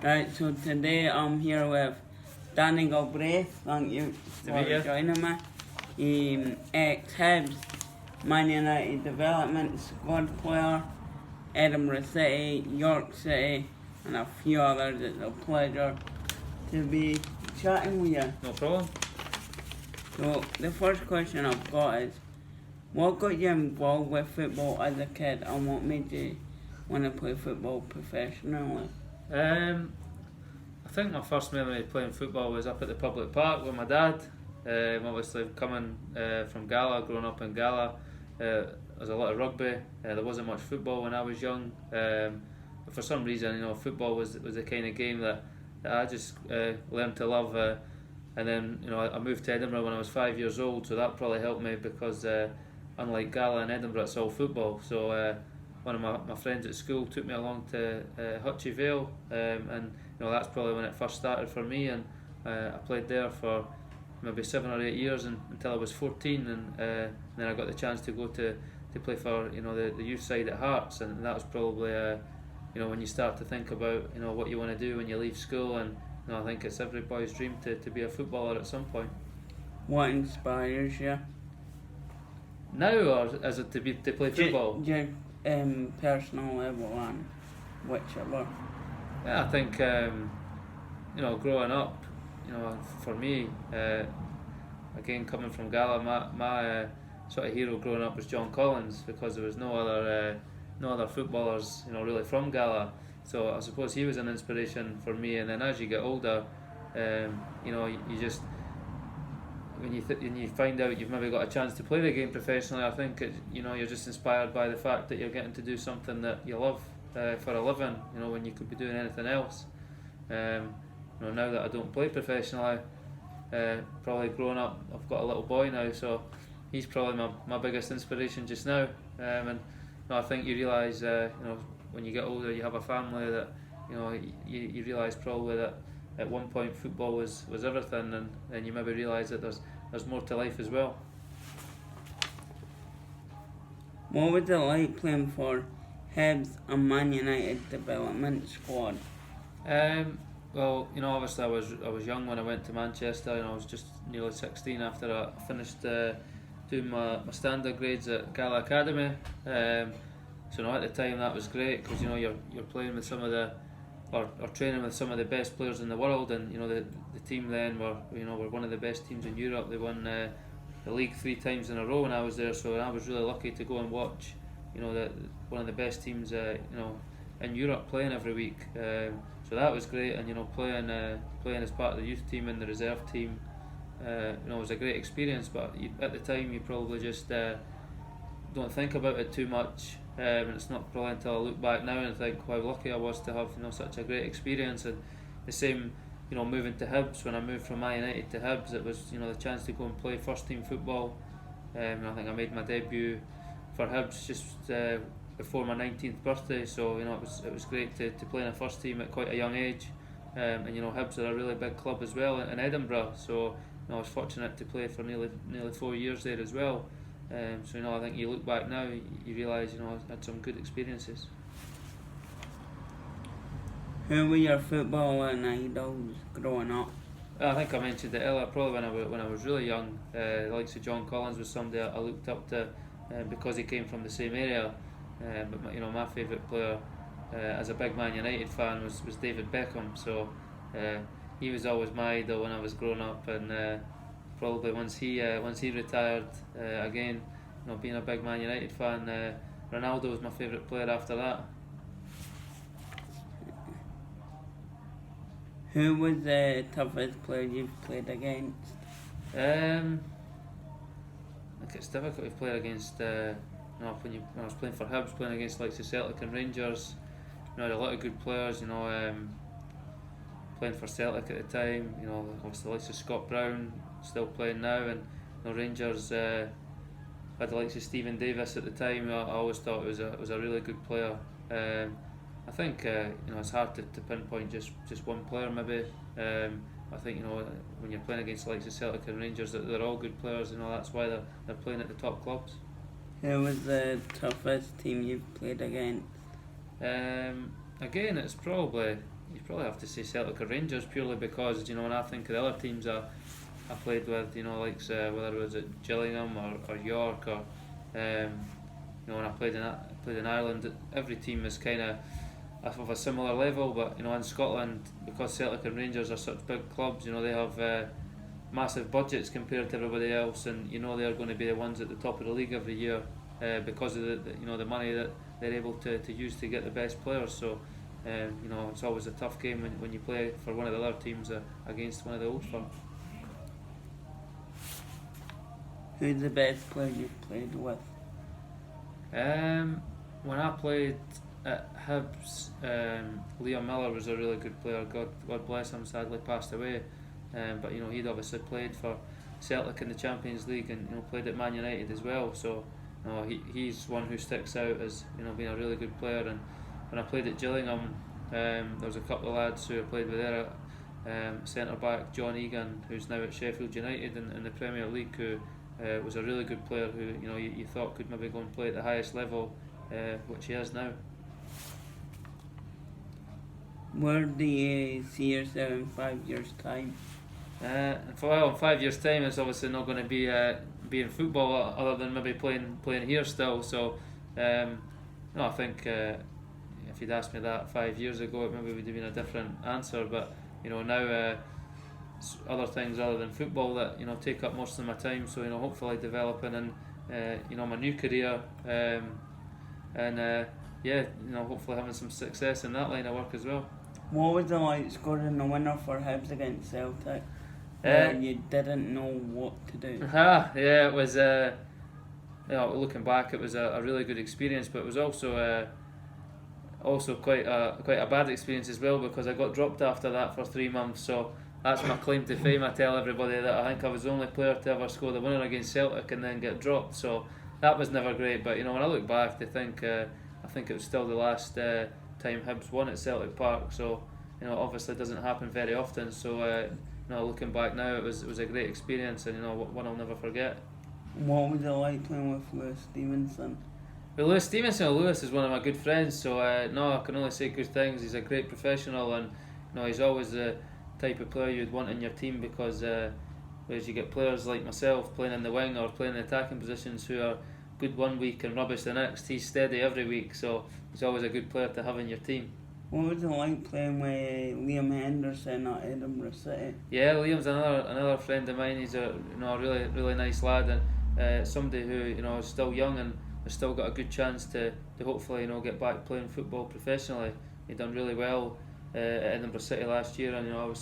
Right, so today I'm here with Daniel Galbraith. Thank you for joining me. Ex-Hibs, Man United Development Squad player, Edinburgh City, York City, and a few others. It's a pleasure to be chatting with you. No problem. So the first question I've got is, what got you involved with football as a kid, and what made you want to play football professionally? I think my first memory of playing football was up at the public park with my dad. Obviously coming from Gala, growing up in Gala, there was a lot of rugby. There wasn't much football when I was young. But for some reason, football was the kind of game that I just learned to love. And then, I moved to Edinburgh when I was 5 years old, so that probably helped me because unlike Gala and Edinburgh, it's all football. So one of my friends at school took me along to Hutchie Vale, and that's probably when it first started for me. And I played there for maybe 7 or 8 years until I was 14, and then I got the chance to go to play for the youth side at Hearts, and that was probably when you start to think about what you want to do when you leave school, and I think it's every boy's dream to be a footballer at some point. What inspires you? Now, or is it to play football? Your personal level and whichever. Yeah, I think growing up, for me, again coming from Gala, my sort of hero growing up was John Collins, because there was no other footballers really from Gala. So I suppose he was an inspiration for me. And then as you get older, you just when you find out you've maybe got a chance to play the game professionally, I think you're just inspired by the fact that you're getting to do something that you love for a living. When you could be doing anything else. Now that I don't play professionally, probably growing up, I've got a little boy now, so he's probably my biggest inspiration just now. And I think you realise, when you get older, you have a family, that you realise probably that at one point football was everything, and then you maybe realise that there's more to life as well. What was it like playing for Hibs and Man United Development Squad? Well, obviously I was young when I went to Manchester, and I was just nearly 16 after I finished doing my standard grades at Gala Academy. So at the time that was great, because you're playing with some of the or training with some of the best players in the world, and the team then were one of the best teams in Europe. They won the league 3 times in a row when I was there, so I was really lucky to go and watch one of the best teams in Europe playing every week. So that was great, and playing as part of the youth team and the reserve team, it was a great experience. But at the time you probably just don't think about it too much, and it's not probably until I look back now and think how lucky I was to have such a great experience. And the same moving to Hibs, when I moved from Man United to Hibs, it was the chance to go and play first team football. I think I made my debut for Hibs just before my 19th birthday, so it was great to play in a first team at quite a young age. And Hibs are a really big club as well in Edinburgh, so I was fortunate to play for nearly 4 years there as well. So I think you look back now, you realise I had some good experiences. Who were your footballing idols growing up? I think I mentioned it earlier. Probably when I was really young, the likes of John Collins was somebody I looked up to because he came from the same area. But my favourite player as a big Man United fan was David Beckham. So he was always my idol when I was growing up, and probably once he retired, again, being a big Man United fan, Ronaldo was my favourite player after that. Who was the toughest player you've played against? I think it's difficult to play against. When I was playing for Hibs, playing against like Celtic and Rangers, I had a lot of good players. Playing for Celtic at the time, obviously the likes of Scott Brown, still playing now, and Rangers had the likes of Stephen Davis at the time. I always thought it was a really good player. I think it's hard to pinpoint just one player maybe. I think when you're playing against the likes of Celtic and Rangers, they're all good players. That's why they're playing at the top clubs. Who was the toughest team you've played against? Again, it's probably, you probably have to say Celtic or Rangers, purely because when I think of the other teams I played with, like whether it was at Gillingham or York or when I played in Ireland, every team is kind of a similar level. But in Scotland, because Celtic and Rangers are such big clubs, they have massive budgets compared to everybody else, and they're going to be the ones at the top of the league every year because of the money that they're able to use to get the best players. So it's always a tough game when you play for one of the other teams against one of the old firms. Who's the best player you've played with? When I played at Hibs, Liam Miller was a really good player. God bless him, sadly passed away. But he'd obviously played for Celtic in the Champions League and played at Man United as well. So he's one who sticks out as being a really good player. And when I played at Gillingham, there was a couple of lads who I played with there. Centre back John Egan, who's now at Sheffield United in the Premier League, who was a really good player who you thought could maybe go and play at the highest level, which he is now. Where do you see yourself in 5 years' time? In 5 years' time, it's obviously not going to be in football, other than maybe playing here still. So, I think if you'd asked me that 5 years ago, it maybe would have been a different answer. But now other things other than football that take up most of my time. So hopefully developing in my new career, and hopefully having some success in that line of work as well. What was it like scoring the winner for Hibs against Celtic? You didn't know what to do. Yeah, it was. Looking back, it was a really good experience, but it was also quite a bad experience as well, because I got dropped after that for 3 months. So that's my claim to fame. I tell everybody that I think I was the only player to ever score the winner against Celtic and then get dropped. So that was never great. But when I look back, I think it was still the last time Hibs won at Celtic Park. So obviously it doesn't happen very often. So looking back now, it was a great experience, and one I'll never forget. What was it like playing with Lewis Stevenson? Well, Lewis is one of my good friends, so I can only say good things. He's a great professional, and he's always the type of player you'd want in your team, because whereas you get players like myself playing in the wing or playing in attacking positions who are good one week and rubbish the next, he's steady every week, so he's always a good player to have in your team. What was it like playing with Liam Henderson at Edinburgh City? Yeah, Liam's another friend of mine. He's a really nice lad, and somebody who is still young and has still got a good chance to hopefully get back playing football professionally. He done really well at Edinburgh City last year, and I was